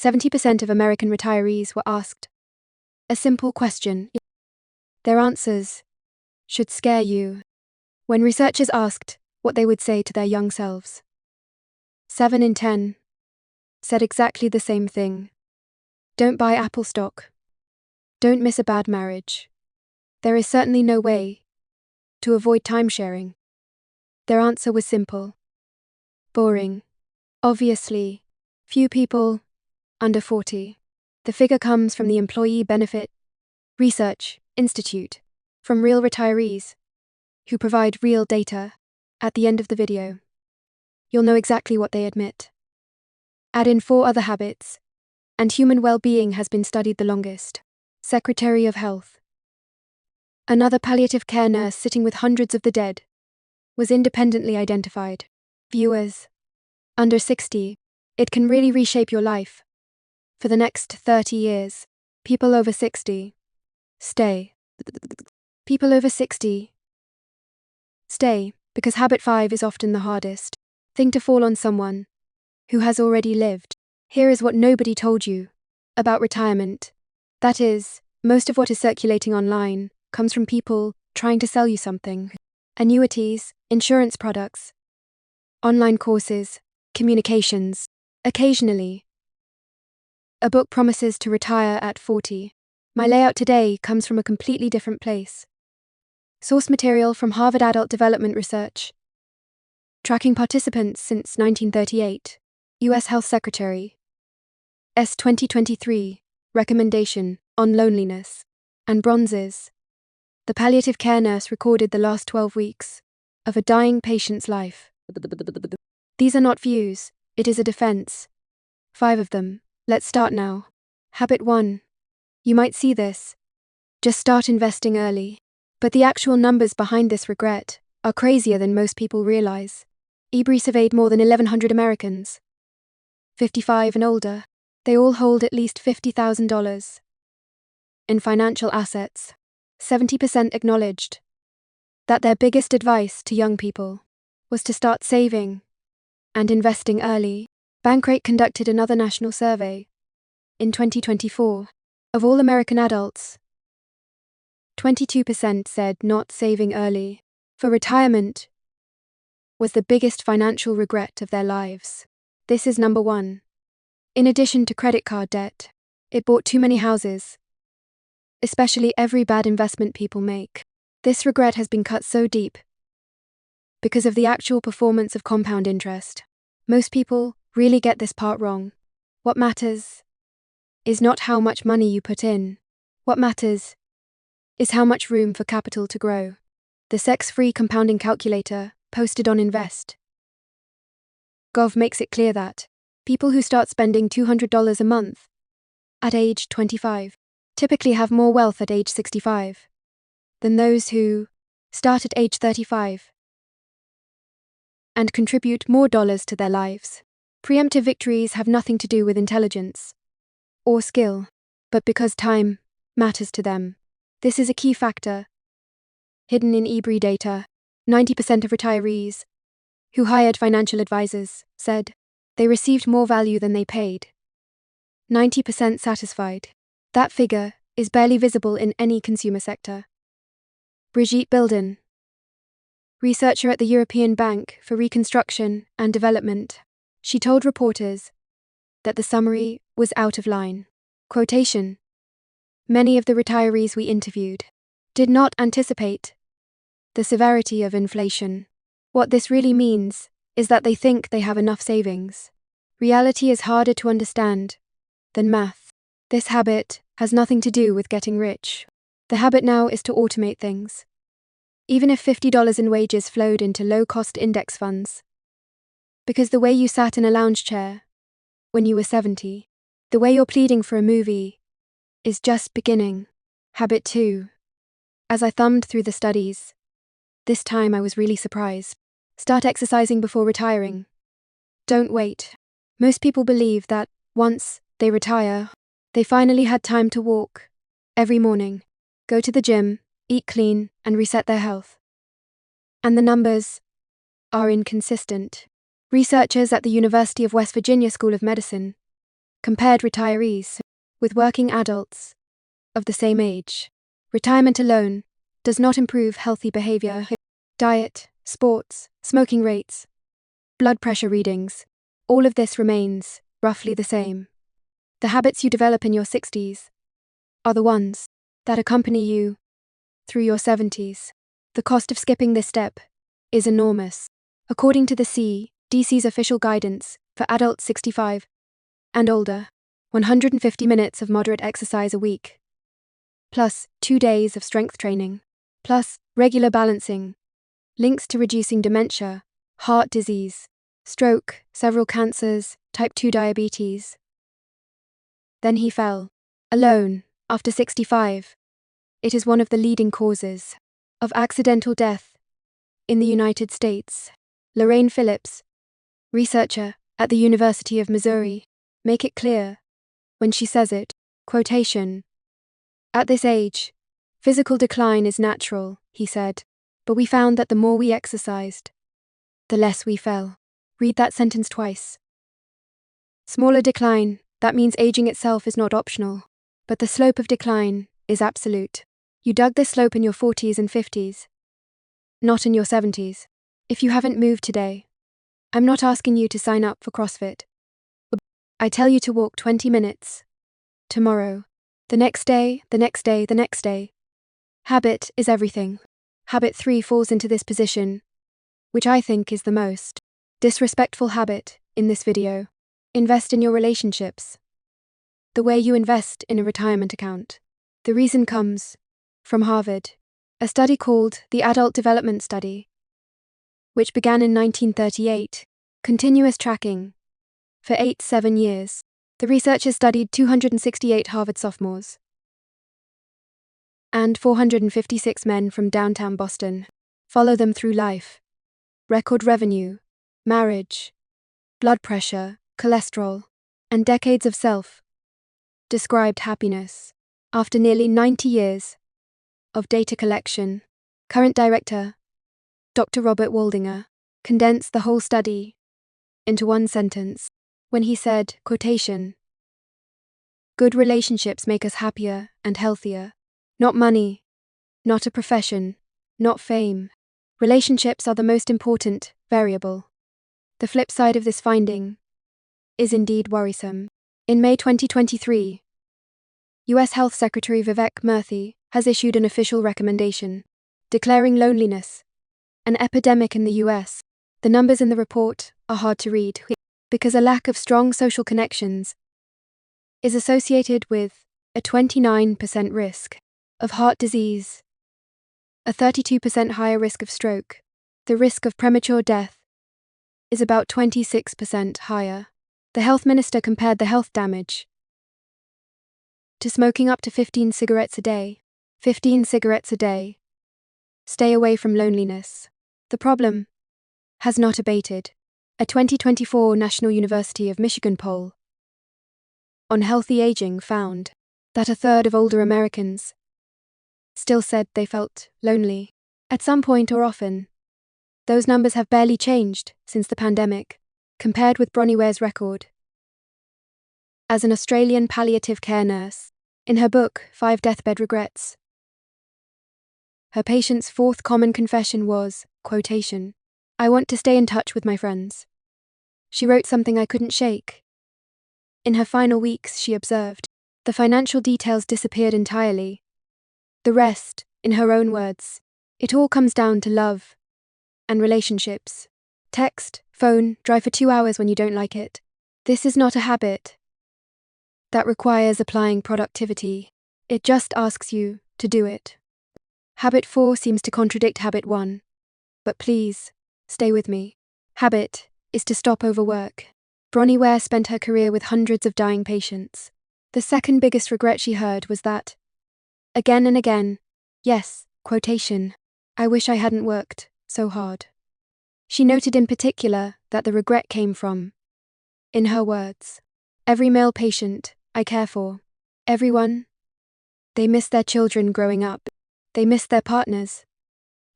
70% of American retirees were asked a simple question. Their answers should scare you. When researchers asked what they would say to their young selves, 7 in 10 said exactly the same thing. Don't buy Apple stock. Don't miss a bad marriage. There is certainly no way to avoid timesharing. Their answer was simple. Boring. Obviously, few people under 40. The figure comes from the Employee Benefit Research Institute, from real retirees who provide real data. At the end of the video, you'll know exactly what they admit. Add in 4 other habits, and human well-being has been studied the longest. Secretary of Health. Another palliative care nurse sitting with hundreds of the dead was independently identified. Viewers under 60, it can really reshape your life. For the next 30 years, people over 60, stay. People over 60, stay, because habit 5 is often the hardest thing to fall on someone who has already lived. Here is what nobody told you about retirement. That is, most of what is circulating online comes from people trying to sell you something. Annuities, insurance products, online courses, communications. Occasionally, a book promises to retire at 40. My layout today comes from a completely different place. Source material from Harvard Adult Development Research. Tracking participants since 1938. U.S. Health Secretary. S. 2023. Recommendation on loneliness and bronzes. The palliative care nurse recorded the last 12 weeks of a dying patient's life. These are not views, it is a defense. 5 of them. Let's start now. Habit 1. You might see this. Just start investing early. But the actual numbers behind this regret are crazier than most people realize. EBRI surveyed more than 1,100 Americans, 55 and older. They all hold at least $50,000 in financial assets. 70% acknowledged that their biggest advice to young people was to start saving and investing early. Bankrate conducted another national survey in 2024. Of all American adults, 22% said not saving early for retirement was the biggest financial regret of their lives. This is number 1. In addition to credit card debt, it bought too many houses, especially every bad investment people make. This regret has been cut so deep because of the actual performance of compound interest. Most people really get this part wrong. What matters is not how much money you put in. What matters is how much room for capital to grow. The sex-free compounding calculator, posted on Invest.gov, makes it clear that people who start spending $200 a month at age 25 typically have more wealth at age 65 than those who start at age 35 and contribute more dollars to their lives. Preemptive victories have nothing to do with intelligence or skill, but because time matters to them. This is a key factor hidden in EBRI data. 90% of retirees who hired financial advisors said they received more value than they paid. 90% satisfied. That figure is barely visible in any consumer sector. Brigitte Bilden, researcher at the European Bank for Reconstruction and Development, she told reporters that the summary was out of line. Quotation: "Many of the retirees we interviewed did not anticipate the severity of inflation. What this really means is that they think they have enough savings. Reality is harder to understand than math. This habit has nothing to do with getting rich. The habit now is to automate things. Even if $50 in wages flowed into low-cost index funds. Because the way you sat in a lounge chair when you were 70, the way you're pleading for a movie, is just beginning." Habit 2. As I thumbed through the studies, this time I was really surprised. Start exercising before retiring. Don't wait. Most people believe that once they retire, they finally had time to walk every morning, go to the gym, eat clean, and reset their health. And the numbers are inconsistent. Researchers at the University of West Virginia School of Medicine compared retirees with working adults of the same age. Retirement alone does not improve healthy behavior. Diet, sports, smoking rates, blood pressure readings, all of this remains roughly the same. The habits you develop in your 60s are the ones that accompany you through your 70s. The cost of skipping this step is enormous. According to the CDC's official guidance for adults 65 and older, 150 minutes of moderate exercise a week, plus 2 days of strength training, plus regular balancing, links to reducing dementia, heart disease, stroke, several cancers, type 2 diabetes. Then he fell, alone, after 65. It is one of the leading causes of accidental death in the United States. Lorraine Phillips, researcher at the University of Missouri, make it clear when she says it, quotation, "At this age, physical decline is natural," he said, "but we found that the more we exercised, the less we fell." Read that sentence twice. Smaller decline, that means aging itself is not optional, but the slope of decline is absolute. You dug this slope in your 40s and 50s, not in your 70s. If you haven't moved today, I'm not asking you to sign up for CrossFit. I tell you to walk 20 minutes. Tomorrow. The next day, the next day, the next day. Habit is everything. Habit 3 falls into this position, which I think is the most disrespectful habit in this video. Invest in your relationships. The way you invest in a retirement account. The reason comes from Harvard, a study called the Adult Development Study, which began in 1938, continuous tracking for 7 years. The researchers studied 268 Harvard sophomores and 456 men from downtown Boston. Follow them through life. Record revenue, marriage, blood pressure, cholesterol, and decades of self-described happiness. After nearly 90 years of data collection, current director, Dr. Robert Waldinger, condensed the whole study into one sentence when he said, quotation, "Good relationships make us happier and healthier. Not money, not a profession, not fame. Relationships are the most important variable." The flip side of this finding is indeed worrisome. In May 2023, U.S. Health Secretary Vivek Murthy has issued an official recommendation declaring loneliness an epidemic in the U.S. The numbers in the report are hard to read because a lack of strong social connections is associated with a 29% risk of heart disease, a 32% higher risk of stroke. The risk of premature death is about 26% higher. The health minister compared the health damage to smoking up to 15 cigarettes a day. 15 cigarettes a day. Stay away from loneliness. The problem has not abated. A 2024 National University of Michigan poll on healthy aging found that a third of older Americans still said they felt lonely at some point or often. Those numbers have barely changed since the pandemic, compared with Bronnie Ware's record as an Australian palliative care nurse. In her book, 5 Deathbed Regrets, her patient's fourth common confession was, quotation, "I want to stay in touch with my friends." She wrote something I couldn't shake. In her final weeks, she observed, the financial details disappeared entirely. The rest, in her own words, it all comes down to love and relationships. Text, phone, drive for 2 hours when you don't like it. This is not a habit that requires applying productivity. It just asks you to do it. Habit 4 seems to contradict habit 1. But please, stay with me. Habit is to stop overwork. Bronnie Ware spent her career with hundreds of dying patients. The second biggest regret she heard was that, again and again, yes, quotation, "I wish I hadn't worked so hard." She noted in particular that the regret came from, in her words, "Every male patient I care for. Everyone. They miss their children growing up. They miss their partners.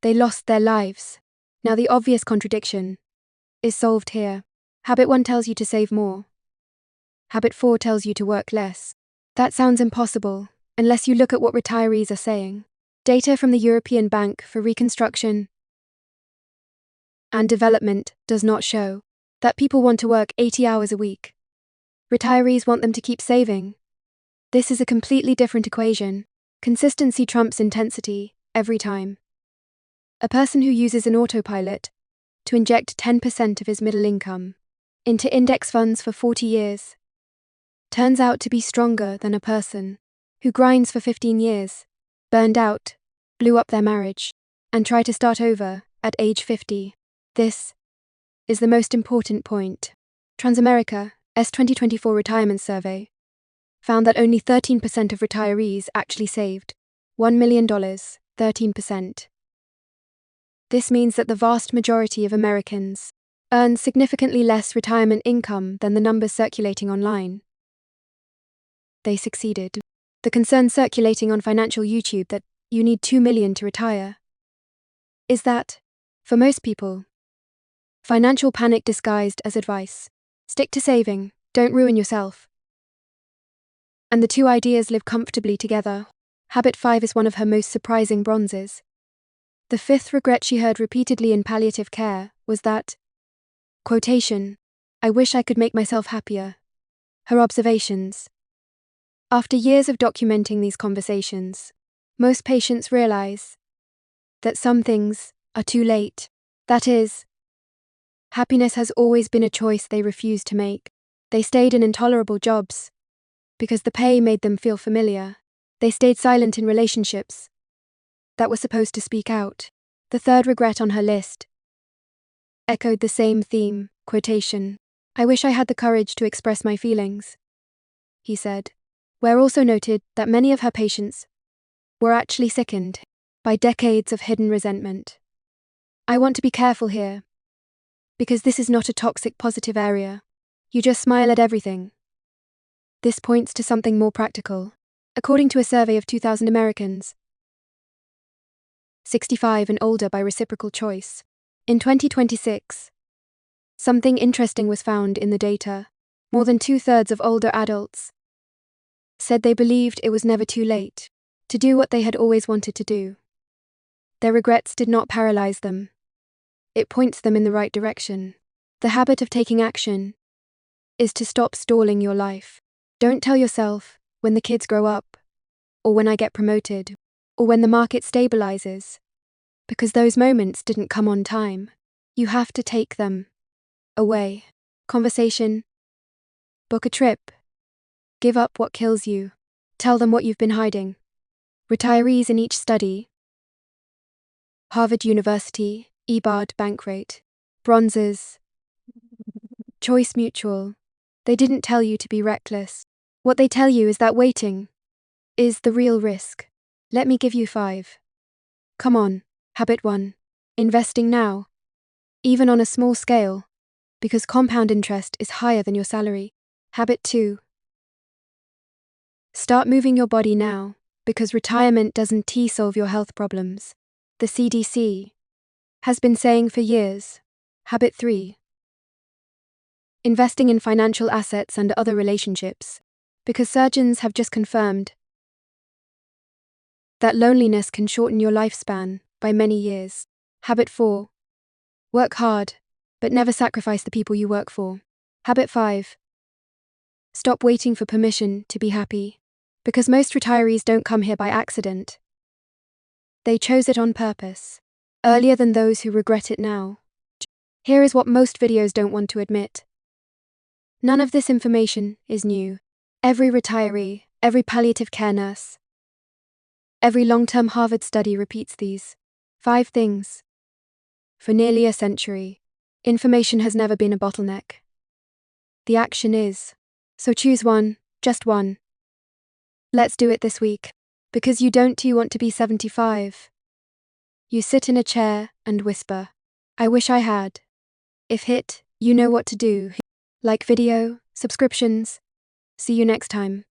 They lost their lives." Now the obvious contradiction is solved here. Habit 1 tells you to save more. Habit 4 tells you to work less. That sounds impossible, unless you look at what retirees are saying. Data from the European Bank for Reconstruction and Development does not show that people want to work 80 hours a week. Retirees want them to keep saving. This is a completely different equation. Consistency trumps intensity, every time. A person who uses an autopilot to inject 10% of his middle income into index funds for 40 years turns out to be stronger than a person who grinds for 15 years, burned out, blew up their marriage, and tried to start over at age 50. This is the most important point. Transamerica's 2024 retirement survey found that only 13% of retirees actually saved $1 million, 13%. This means that the vast majority of Americans earn significantly less retirement income than the numbers circulating online. They succeeded. The concern circulating on financial YouTube that you need $2 million to retire is that, for most people, financial panic disguised as advice. Stick to saving, don't ruin yourself. And the two ideas live comfortably together. Habit 5 is one of her most surprising bronzes. The fifth regret she heard repeatedly in palliative care was that, quotation, "I wish I could make myself happier." Her observations. After years of documenting these conversations, most patients realize that some things are too late. That is, happiness has always been a choice they refused to make. They stayed in intolerable jobs because the pay made them feel familiar. They stayed silent in relationships that were supposed to speak out. The third regret on her list echoed the same theme, quotation, "I wish I had the courage to express my feelings," he said. Ware also noted that many of her patients were actually sickened by decades of hidden resentment. I want to be careful here, because this is not a toxic positive area. You just smile at everything. This points to something more practical. According to a survey of 2,000 Americans, 65 and older by reciprocal choice, in 2026, something interesting was found in the data. More than 2/3 of older adults said they believed it was never too late to do what they had always wanted to do. Their regrets did not paralyze them. It points them in the right direction. The habit of taking action is to stop stalling your life. Don't tell yourself, when the kids grow up, or when I get promoted, or when the market stabilizes, because those moments didn't come on time. You have to take them away. Conversation. Book a trip. Give up what kills you. Tell them what you've been hiding. Retirees in each study. Harvard University, EBRI, Bankrate. Bronzes. Choice Mutual. They didn't tell you to be reckless. What they tell you is that waiting is the real risk. Let me give you 5. Come on. Habit 1. Investing now. Even on a small scale, because compound interest is higher than your salary. Habit 2. Start moving your body now, because retirement doesn't solve your health problems. The CDC has been saying for years. Habit 3. Investing in financial assets and other relationships, because surgeons have just confirmed that loneliness can shorten your lifespan by many years. Habit 4. Work hard, but never sacrifice the people you work for. Habit 5. Stop waiting for permission to be happy, because most retirees don't come here by accident. They chose it on purpose, earlier than those who regret it now. Here is what most videos don't want to admit. None of this information is new. Every retiree, every palliative care nurse, every long-term Harvard study repeats these 5 things. For nearly a century, information has never been a bottleneck. The action is. So choose one, just one. Let's do it this week. Because you don't want to be 75. You sit in a chair and whisper, "I wish I had." If hit, you know what to do. Like video, subscriptions. See you next time.